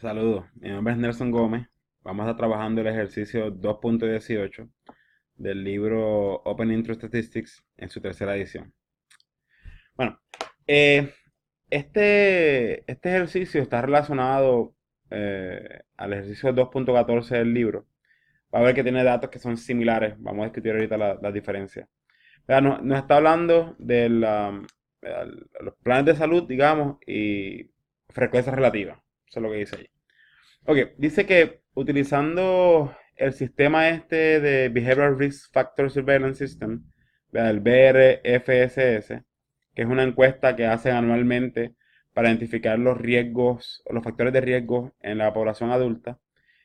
Saludos, mi nombre es Nelson Gómez. Vamos a estar trabajando el ejercicio 2.18 del libro Open Interest Statistics en su tercera edición. Bueno, eh, este ejercicio está relacionado al ejercicio 2.14 del libro. Va a ver que tiene datos que son similares. Vamos a discutir ahorita las diferencias. Nos está hablando de los planes de salud, digamos, y frecuencia relativa. Eso es lo que dice ahí. Ok, dice que utilizando el sistema este de Behavioral Risk Factor Surveillance System, ¿verdad? El BRFSS, que es una encuesta que hacen anualmente para identificar los riesgos o los factores de riesgo en la población adulta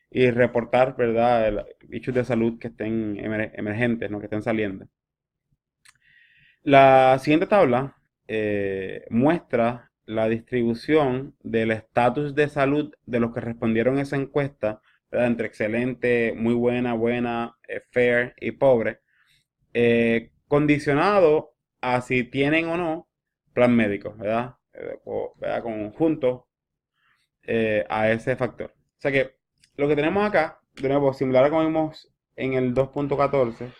y reportar, ¿verdad?, issues de salud que estén emergentes, ¿no?, que estén saliendo. La siguiente tabla muestra la distribución del estatus de salud de los que respondieron a esa encuesta, ¿verdad? Entre excelente, muy buena, buena, fair y pobre, condicionado a si tienen o no plan médico, ¿verdad? ¿Verdad? Conjunto a ese factor. O sea que lo que tenemos acá, de nuevo, similar a como vimos en el 2.14,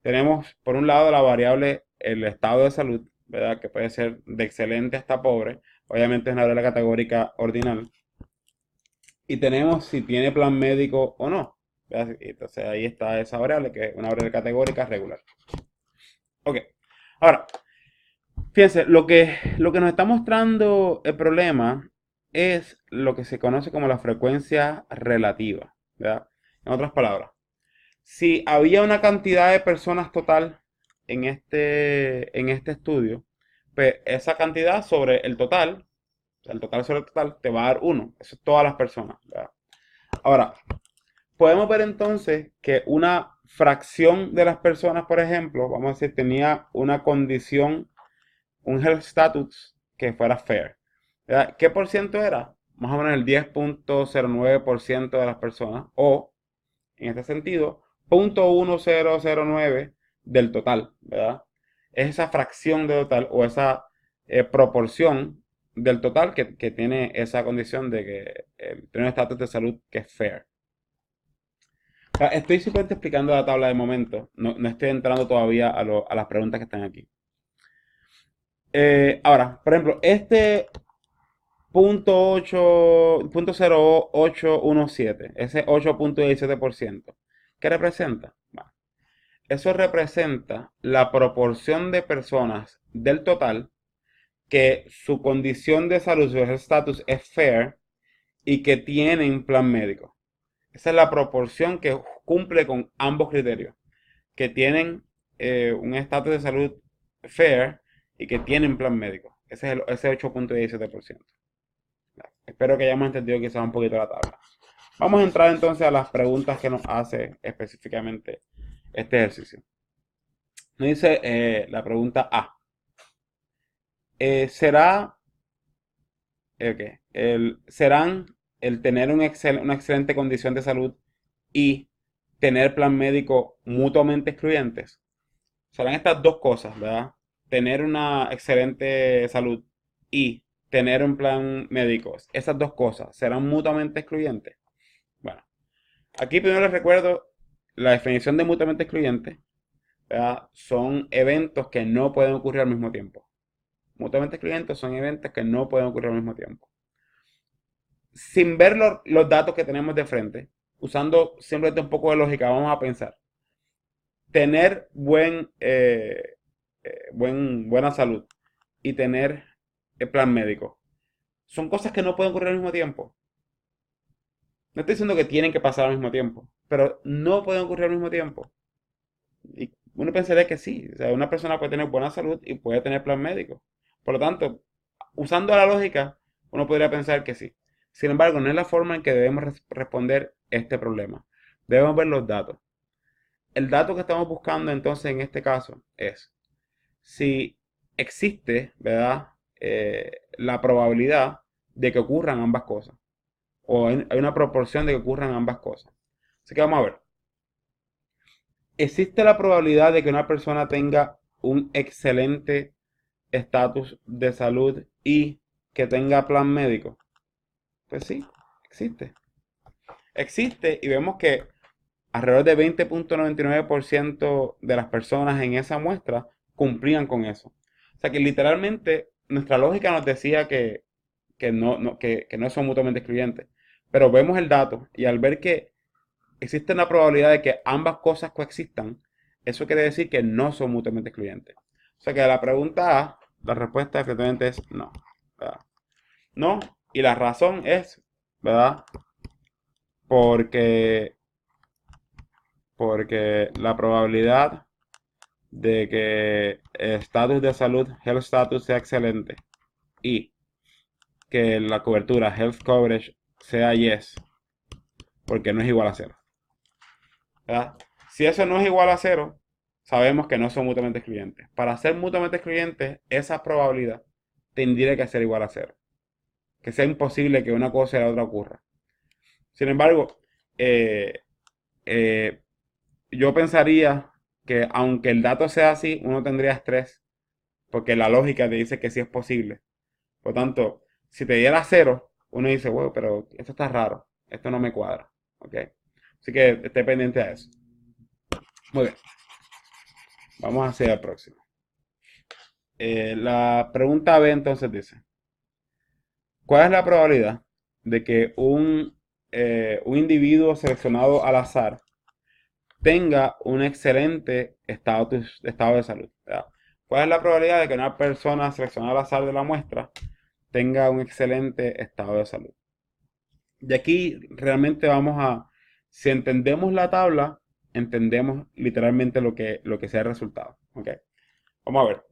tenemos, por un lado, la variable, el estado de salud, ¿verdad? Que puede ser de excelente hasta pobre. Obviamente es una variable categórica ordinal. Y tenemos si tiene plan médico o no, ¿verdad? Entonces ahí está esa variable, que es una variable categórica regular. Ok. Ahora, fíjense, lo que nos está mostrando el problema es lo que se conoce como la frecuencia relativa, ¿verdad? En otras palabras, si había una cantidad de personas total en este estudio, pues esa cantidad sobre el total, o sea, el total sobre el total, te va a dar uno. Eso es todas las personas, ¿verdad? Ahora, podemos ver entonces que una fracción de las personas, por ejemplo, vamos a decir, tenía una condición, un health status que fuera fair, ¿verdad? ¿Qué por ciento era? Más o menos el 10.09% de las personas, o en este sentido, 0.1009 del total, ¿verdad? Es esa fracción de total o esa proporción del total que tiene esa condición de que tiene un estatus de salud que es fair. O sea, estoy simplemente explicando la tabla de momento, no estoy entrando todavía a las preguntas que están aquí. Ahora, por ejemplo, este punto 0.0817, ese 8.17%, ¿qué representa? Bueno, eso representa la proporción de personas del total que su condición de salud, su estatus es fair y que tienen plan médico. Esa es la proporción que cumple con ambos criterios, que tienen un estatus de salud fair y que tienen plan médico. Ese 8.17%. Espero que hayamos entendido quizás un poquito la tabla. Vamos a entrar entonces a las preguntas que nos hace específicamente este ejercicio. Nos dice la pregunta A. ¿Será serán el tener una excelente condición de salud y tener plan médico mutuamente excluyentes? Serán estas dos cosas, ¿verdad? Tener una excelente salud y tener un plan médico. Esas dos cosas serán mutuamente excluyentes. Bueno, aquí primero les recuerdo la definición de mutuamente excluyente, ¿verdad? Son eventos que no pueden ocurrir al mismo tiempo. Mutuamente excluyentes son eventos que no pueden ocurrir al mismo tiempo. Sin ver los datos que tenemos de frente, usando simplemente un poco de lógica, vamos a pensar. Tener buena salud y tener el plan médico son cosas que no pueden ocurrir al mismo tiempo. No estoy diciendo que tienen que pasar al mismo tiempo, pero no pueden ocurrir al mismo tiempo. Y uno pensaría que sí. O sea, una persona puede tener buena salud y puede tener plan médico. Por lo tanto, usando la lógica, uno podría pensar que sí. Sin embargo, no es la forma en que debemos responder este problema. Debemos ver los datos. El dato que estamos buscando entonces en este caso es si existe, ¿verdad? La probabilidad de que ocurran ambas cosas. O hay una proporción de que ocurran ambas cosas. Así que vamos a ver. ¿Existe la probabilidad de que una persona tenga un excelente estatus de salud y que tenga plan médico? Pues sí, existe. Existe y vemos que alrededor de 20.99% de las personas en esa muestra cumplían con eso. O sea que literalmente nuestra lógica nos decía que no son mutuamente excluyentes. Pero vemos el dato y al ver que existe una probabilidad de que ambas cosas coexistan, eso quiere decir que no son mutuamente excluyentes. O sea que a la pregunta A, la respuesta efectivamente es no. ¿Verdad? No, y la razón es, ¿verdad? Porque, porque la probabilidad de que el estatus de salud, health status, sea excelente y que la cobertura, health coverage, sea yes, porque no es igual a cero. ¿Verdad? Si eso no es igual a cero, sabemos que no son mutuamente excluyentes. Para ser mutuamente excluyentes, esa probabilidad tendría que ser igual a cero. Que sea imposible que una cosa y la otra ocurra. Sin embargo, eh, eh, yo pensaría que aunque el dato sea así, uno tendría estrés, porque la lógica te dice que sí es posible. Por tanto, si te diera cero, uno dice, bueno, pero esto está raro, esto no me cuadra. ¿Ok? Así que esté pendiente a eso. Muy bien, vamos hacia el próximo. La pregunta B entonces dice, ¿cuál es la probabilidad de que un individuo seleccionado al azar tenga un excelente estado de salud? ¿Verdad? ¿Cuál es la probabilidad de que una persona seleccionada al azar de la muestra tenga un excelente estado de salud? Y aquí realmente si entendemos la tabla, entendemos literalmente lo que sea el resultado. ¿Ok? Vamos a ver.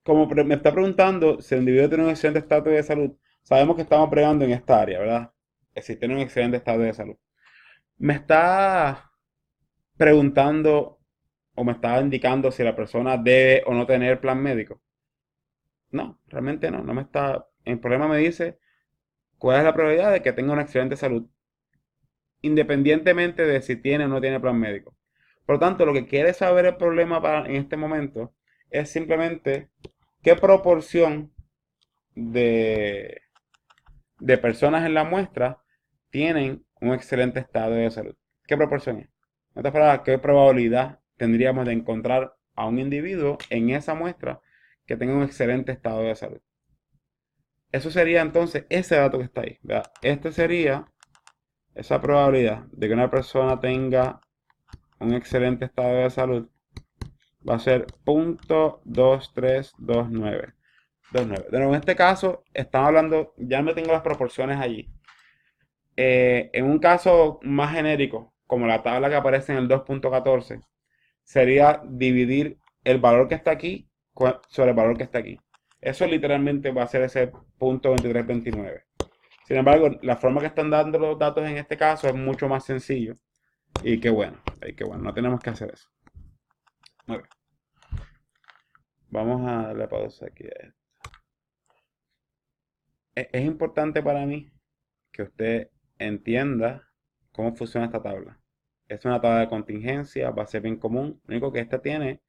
Como me está preguntando si el individuo tiene un excelente estado de salud, sabemos que estamos pregando en esta área, ¿verdad? Es decir, tiene un excelente estado de salud. Me está preguntando o me está indicando si la persona debe o no tener plan médico. No, realmente no, no me está. El problema me dice cuál es la probabilidad de que tenga una excelente salud, independientemente de si tiene o no tiene plan médico. Por lo tanto, lo que quiere saber el problema en este momento es simplemente qué proporción de, de personas en la muestra tienen un excelente estado de salud. ¿Qué proporción es? En otras palabras, ¿qué probabilidad tendríamos de encontrar a un individuo en esa muestra que tenga un excelente estado de salud? Eso sería entonces ese dato que está ahí. ¿Verdad? Este sería esa probabilidad de que una persona tenga un excelente estado de salud. Va a ser 0.2329. De nuevo, en este caso, estamos hablando, ya me tengo las proporciones allí. En un caso más genérico, como la tabla que aparece en el 2.14, sería dividir el valor que está aquí sobre el valor que está aquí. Eso literalmente va a ser ese 0.2329. Sin embargo, la forma que están dando los datos en este caso es mucho más sencillo. Y qué bueno, no tenemos que hacer eso. Muy bien. Vamos a darle pausa aquí a esto. Es importante para mí que usted entienda cómo funciona esta tabla. Es una tabla de contingencia, va a ser bien común. Lo único que esta tiene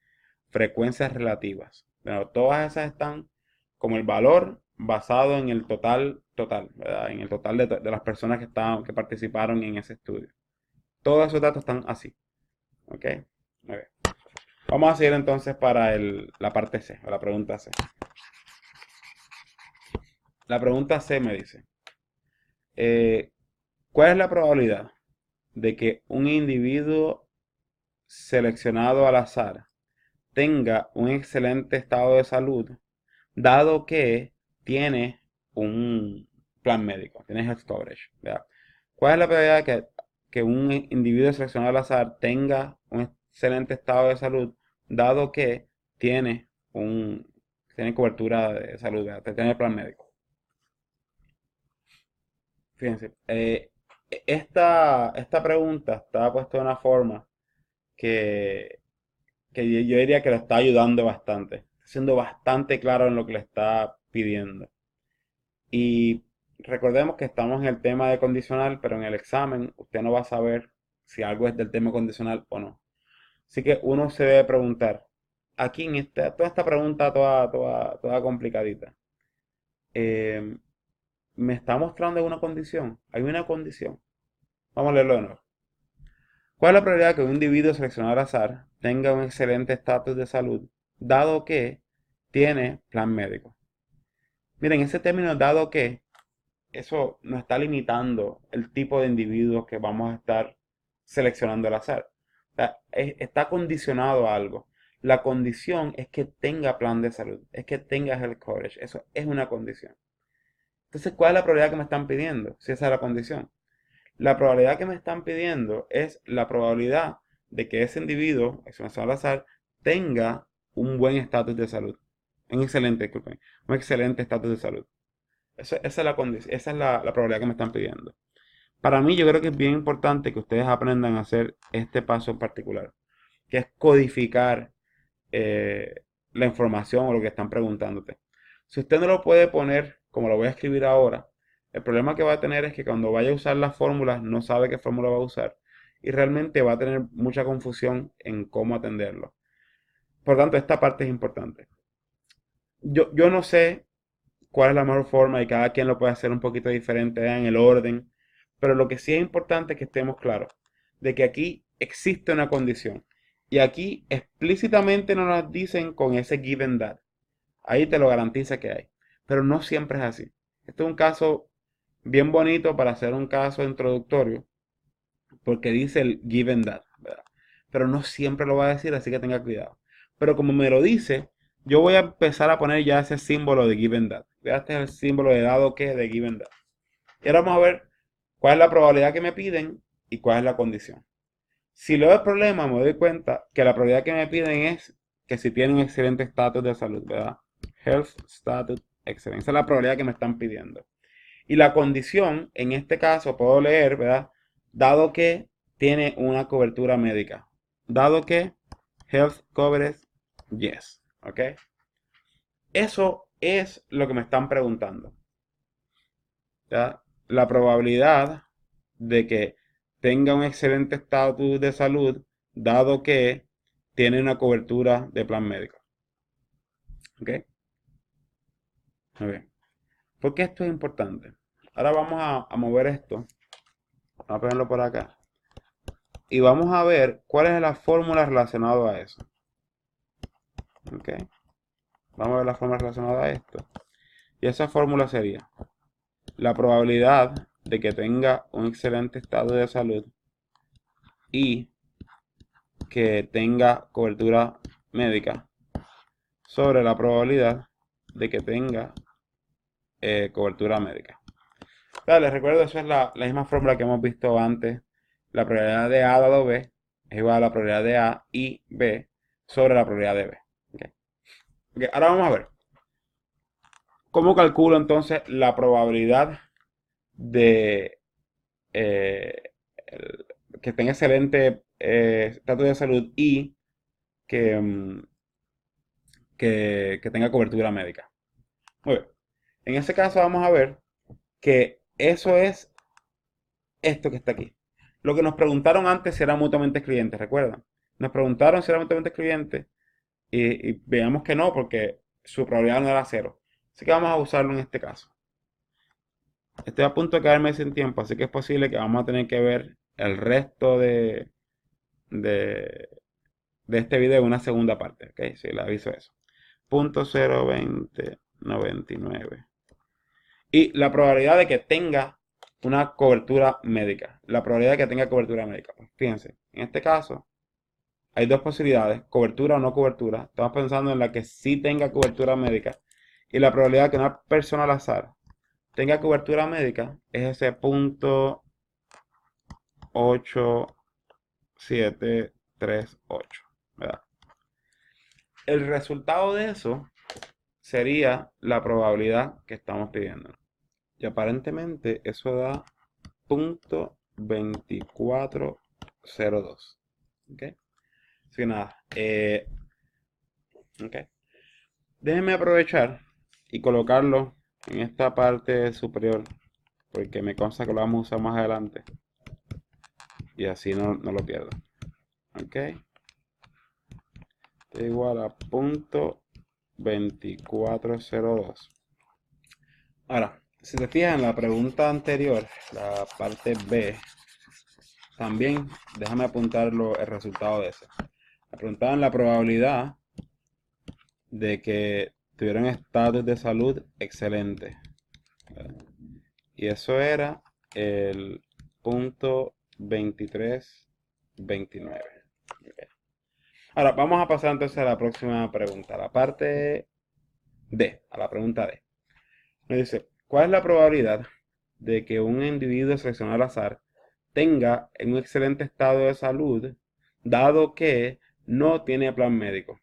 frecuencias relativas. Pero todas esas están como el valor basado en el total, ¿verdad? En el total de las personas que participaron en ese estudio. Todos esos datos están así. ¿Ok? Muy bien. Vamos a seguir entonces para la parte C, o la pregunta C. La pregunta C me dice, eh, ¿cuál es la probabilidad de que un individuo seleccionado al azar tenga un excelente estado de salud, dado que tiene un plan médico, tiene health coverage? ¿Verdad? ¿Cuál es la probabilidad de que un individuo seleccionado al azar tenga un excelente estado de salud, dado que tiene tiene cobertura de salud, ¿verdad? Tiene plan médico? Fíjense, esta pregunta está puesta de una forma que, que yo diría que lo está ayudando bastante, está siendo bastante claro en lo que le está pidiendo. Y recordemos que estamos en el tema de condicional, pero en el examen usted no va a saber si algo es del tema condicional o no. Así que uno se debe preguntar, aquí en toda esta pregunta toda complicadita, eh, me está mostrando una condición. Hay una condición. Vamos a leerlo de nuevo. ¿Cuál es la probabilidad que un individuo seleccionado al azar tenga un excelente estatus de salud, dado que tiene plan médico? Miren, ese término dado que, eso nos está limitando el tipo de individuos que vamos a estar seleccionando al azar. O sea, está condicionado a algo. La condición es que tenga plan de salud, es que tenga health coverage. Eso es una condición. Entonces, ¿cuál es la probabilidad que me están pidiendo? Si esa es la condición. La probabilidad que me están pidiendo es la probabilidad de que ese individuo, seleccionado al azar, tenga un buen estatus de salud. Un excelente, disculpen, un excelente estatus de salud. Esa es la condición, esa es la probabilidad que me están pidiendo. Para mí, yo creo que es bien importante que ustedes aprendan a hacer este paso en particular, que es codificar la información o lo que están preguntándote. Si usted no lo puede poner como lo voy a escribir ahora, el problema que va a tener es que cuando vaya a usar las fórmulas no sabe qué fórmula va a usar y realmente va a tener mucha confusión en cómo atenderlo. Por tanto, esta parte es importante. Yo no sé cuál es la mejor forma y cada quien lo puede hacer un poquito diferente en el orden, pero lo que sí es importante es que estemos claros de que aquí existe una condición y aquí explícitamente no nos dicen con ese given that. Ahí te lo garantiza que hay, pero no siempre es así. Este es un caso bien bonito para hacer un caso introductorio porque dice el given that, ¿verdad? Pero no siempre lo va a decir, así que tenga cuidado. Pero como me lo dice, yo voy a empezar a poner ya ese símbolo de given that. Este es el símbolo de dado que de given that. Y ahora vamos a ver cuál es la probabilidad que me piden y cuál es la condición. Si leo el problema, me doy cuenta que la probabilidad que me piden es que si tienen excelente estatus de salud, ¿verdad? Health status excellent. Esa es la probabilidad que me están pidiendo. Y la condición, en este caso, puedo leer, ¿verdad? Dado que tiene una cobertura médica. Dado que health coverage, yes. ¿Ok? Eso es lo que me están preguntando. ¿Ya? La probabilidad de que tenga un excelente estatus de salud, dado que tiene una cobertura de plan médico. ¿Ok? Muy bien. ¿Por qué esto es importante? Ahora vamos a mover esto. Vamos a ponerlo por acá. Y vamos a ver cuál es la fórmula relacionada a eso. ¿Ok? Vamos a ver la fórmula relacionada a esto. Y esa fórmula sería la probabilidad de que tenga un excelente estado de salud y que tenga cobertura médica sobre la probabilidad de que tenga cobertura médica. Les recuerdo, eso es la misma fórmula que hemos visto antes. La probabilidad de A dado B es igual a la probabilidad de A y B sobre la probabilidad de B. ¿Okay? Okay, ahora vamos a ver. ¿Cómo calculo entonces la probabilidad de que tenga excelente estatus de salud y que, que tenga cobertura médica? Muy bien. En ese caso vamos a ver que eso es esto que está aquí. Lo que nos preguntaron antes si era mutuamente excluyente, ¿recuerdan? Nos preguntaron si era mutuamente excluyente y veamos que no, porque su probabilidad no era cero. Así que vamos a usarlo en este caso. Estoy a punto de quedarme sin tiempo, así que es posible que vamos a tener que ver el resto de, de este video en una segunda parte. ¿Ok? Sí, le aviso eso. Punto 0.2099. Y la probabilidad de que tenga una cobertura médica. La probabilidad de que tenga cobertura médica. Pues fíjense, en este caso hay dos posibilidades, cobertura o no cobertura. Estamos pensando en la que sí tenga cobertura médica. Y la probabilidad de que una persona al azar tenga cobertura médica es ese punto 8738, ¿verdad? El resultado de eso sería la probabilidad que estamos pidiendo. Y aparentemente eso da .2402. ¿Ok? Así que nada. ¿Ok? Déjenme aprovechar y colocarlo en esta parte superior. Porque me consta que lo vamos a usar más adelante. Y así no lo pierdo. ¿Ok? Esto es igual a .2402. Ahora, Si te fijas en la pregunta anterior, la parte B, también déjame apuntar el resultado de eso. Me preguntaban la probabilidad de que tuvieran estatus de salud excelente. Y eso era el punto 2329. Okay. Ahora, vamos a pasar entonces a la próxima pregunta, la parte D, a la pregunta D. Nos dice, ¿cuál es la probabilidad de que un individuo seleccionado al azar tenga un excelente estado de salud, dado que no tiene plan médico?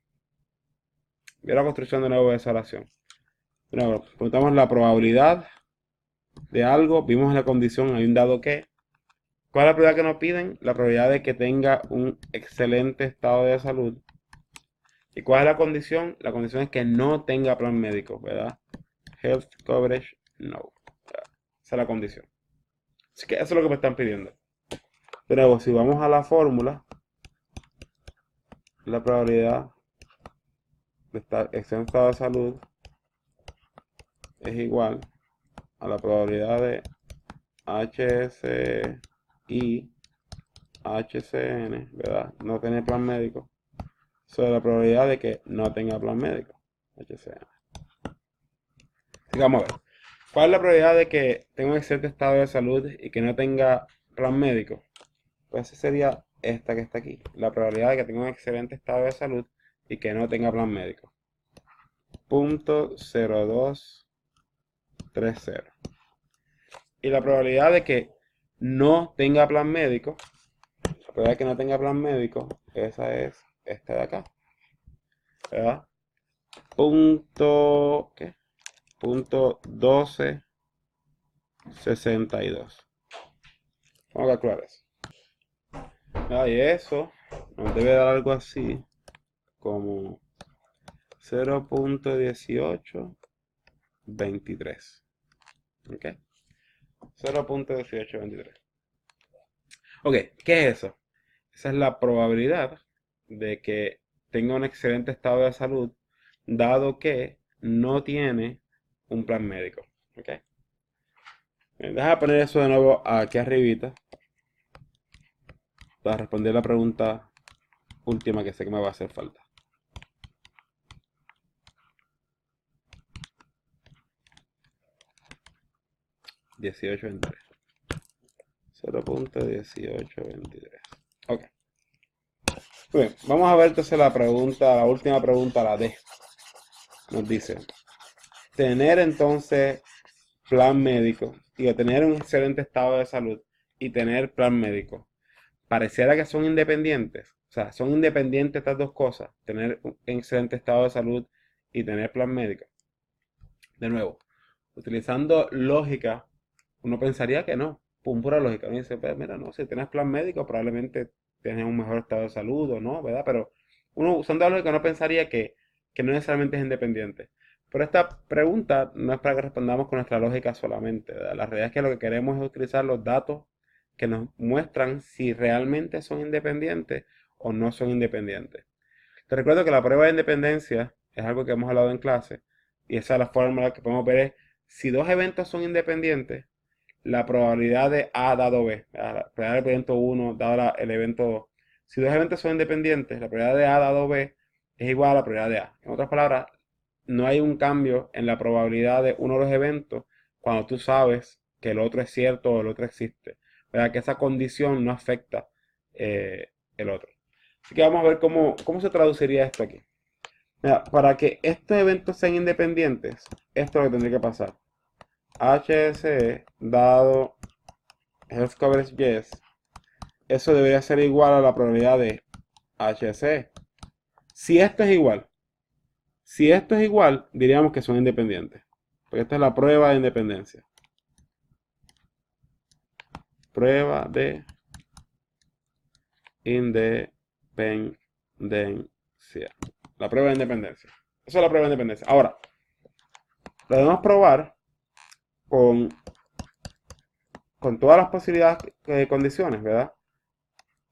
Ve la construcción de nuevo de esa oración. Bueno, preguntamos la probabilidad de algo, vimos la condición, hay un dado que. ¿Cuál es la probabilidad que nos piden? La probabilidad de que tenga un excelente estado de salud. ¿Y cuál es la condición? La condición es que no tenga plan médico, ¿verdad? Health coverage, no. Esa es la condición. Así que eso es lo que me están pidiendo. De nuevo, si vamos a la fórmula, la probabilidad de estar excelente estado de salud es igual a la probabilidad de HSI, HCN, ¿verdad? No tener plan médico, sobre la probabilidad de que no tenga plan médico, HCN. Así que vamos a ver. ¿Cuál es la probabilidad de que tenga un excelente estado de salud y que no tenga plan médico? Pues esa sería esta que está aquí. La probabilidad de que tenga un excelente estado de salud y que no tenga plan médico. 0.0230. Y la probabilidad de que no tenga plan médico, la probabilidad de que no tenga plan médico, esa es esta de acá. ¿Verdad? ¿Qué? Punto 1262. Vamos a calcular eso. Y eso nos debe dar algo así como 0.1823. ¿Ok? 0.1823. Ok, ¿qué es eso? Esa es la probabilidad de que tenga un excelente estado de salud, dado que no tiene un plan médico. ¿Ok? Deja poner eso de nuevo aquí arribita para responder la pregunta última que sé que me va a hacer falta. $18.23. 0.1823. Ok. Muy bien, vamos a ver entonces la última pregunta, la D. Nos dice, tener entonces plan médico y tener un excelente estado de salud y tener plan médico, pareciera que son independientes. O sea, son independientes estas dos cosas, tener un excelente estado de salud y tener plan médico. De nuevo, utilizando lógica, uno pensaría que no, pura lógica. Uno dice, pues mira, no, si tienes plan médico probablemente tienes un mejor estado de salud o no, ¿verdad? Pero uno usando la lógica no pensaría que no necesariamente es independiente. Pero esta pregunta no es para que respondamos con nuestra lógica solamente, ¿verdad? La realidad es que lo que queremos es utilizar los datos que nos muestran si realmente son independientes o no son independientes. Te recuerdo que la prueba de independencia es algo que hemos hablado en clase y esa es la fórmula que podemos ver es si dos eventos son independientes, la probabilidad de A dado B, la probabilidad del evento 1 dado el evento 2. Si dos eventos son independientes, la probabilidad de A dado B es igual a la probabilidad de A. En otras palabras, no hay un cambio en la probabilidad de uno de los eventos cuando tú sabes que el otro es cierto o el otro existe. ¿Verdad? Que esa condición no afecta el otro. Así que vamos a ver cómo se traduciría esto aquí. Mira, para que estos eventos sean independientes, esto es lo que tendría que pasar. HSE dado Health Coverage Yes, eso debería ser igual a la probabilidad de HSE. Si esto es igual, diríamos que son independientes. Porque esta es la prueba de independencia. Prueba de independencia. La prueba de independencia. Eso es la prueba de independencia. Ahora, lo debemos probar con todas las posibilidades de condiciones, ¿verdad?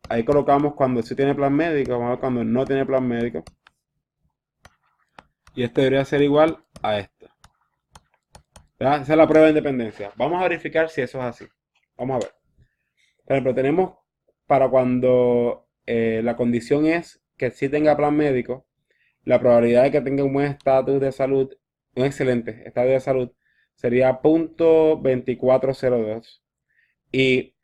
Ahí colocamos cuando sí tiene plan médico, vamos a ver cuando no tiene plan médico. Y este debería ser igual a este. ¿verdad? Esa es la prueba de independencia. Vamos a verificar si eso es así. Vamos a ver. Por ejemplo, tenemos para cuando la condición es que sí tenga plan médico, la probabilidad de que tenga un buen estatus de salud, un excelente estado de salud, sería 0.2402. Y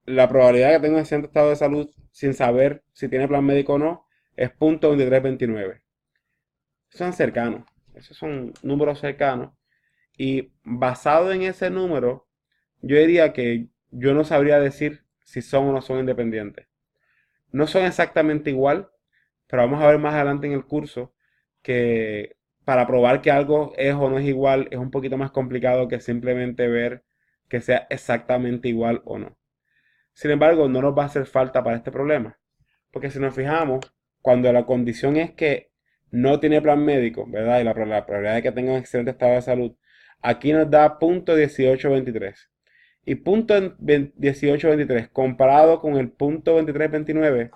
la probabilidad de que tenga un excelente estado de salud sin saber si tiene plan médico o no es 0.2329. Son cercanos, esos son números cercanos. Y basado en ese número, yo diría que yo no sabría decir si son o no son independientes. No son exactamente igual, pero vamos a ver más adelante en el curso que para probar que algo es o no es igual es un poquito más complicado que simplemente ver que sea exactamente igual o no. Sin embargo, no nos va a hacer falta para este problema, porque si nos fijamos, cuando la condición es que no tiene plan médico, ¿verdad? Y la probabilidad de que tenga un excelente estado de salud, aquí nos da 0.1823. Y 0.1823 comparado con el 0.2329,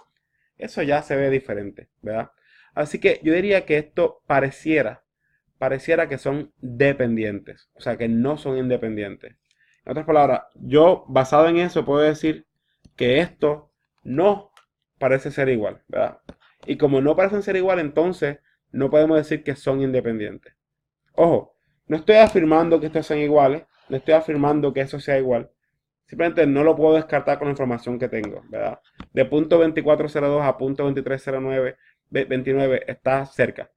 eso ya se ve diferente, ¿verdad? Así que yo diría que esto pareciera que son dependientes, o sea, que no son independientes. En otras palabras, yo basado en eso puedo decir que esto no parece ser igual, ¿verdad? Y como no parecen ser igual, entonces no podemos decir que son independientes. Ojo, no estoy afirmando que estos sean iguales, no estoy afirmando que eso sea igual. Simplemente no lo puedo descartar con la información que tengo, ¿verdad? De punto 2402 a punto 2309, 29 está cerca.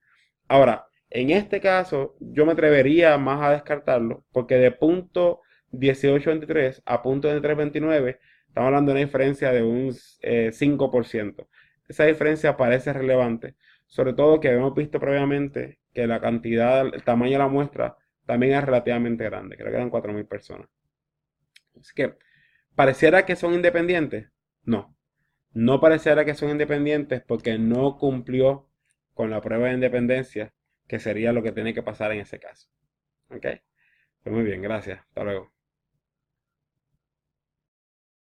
Ahora, en este caso, yo me atrevería más a descartarlo, porque de punto 1823 a punto 2329, estamos hablando de una diferencia de un 5%. Esa diferencia parece relevante, sobre todo que hemos visto previamente que la cantidad, el tamaño de la muestra también es relativamente grande, creo que eran 4.000 personas. Así que, ¿pareciera que son independientes? No, no pareciera que son independientes porque no cumplió con la prueba de independencia, que sería lo que tiene que pasar en ese caso. ¿Ok? Pues muy bien, gracias. Hasta luego.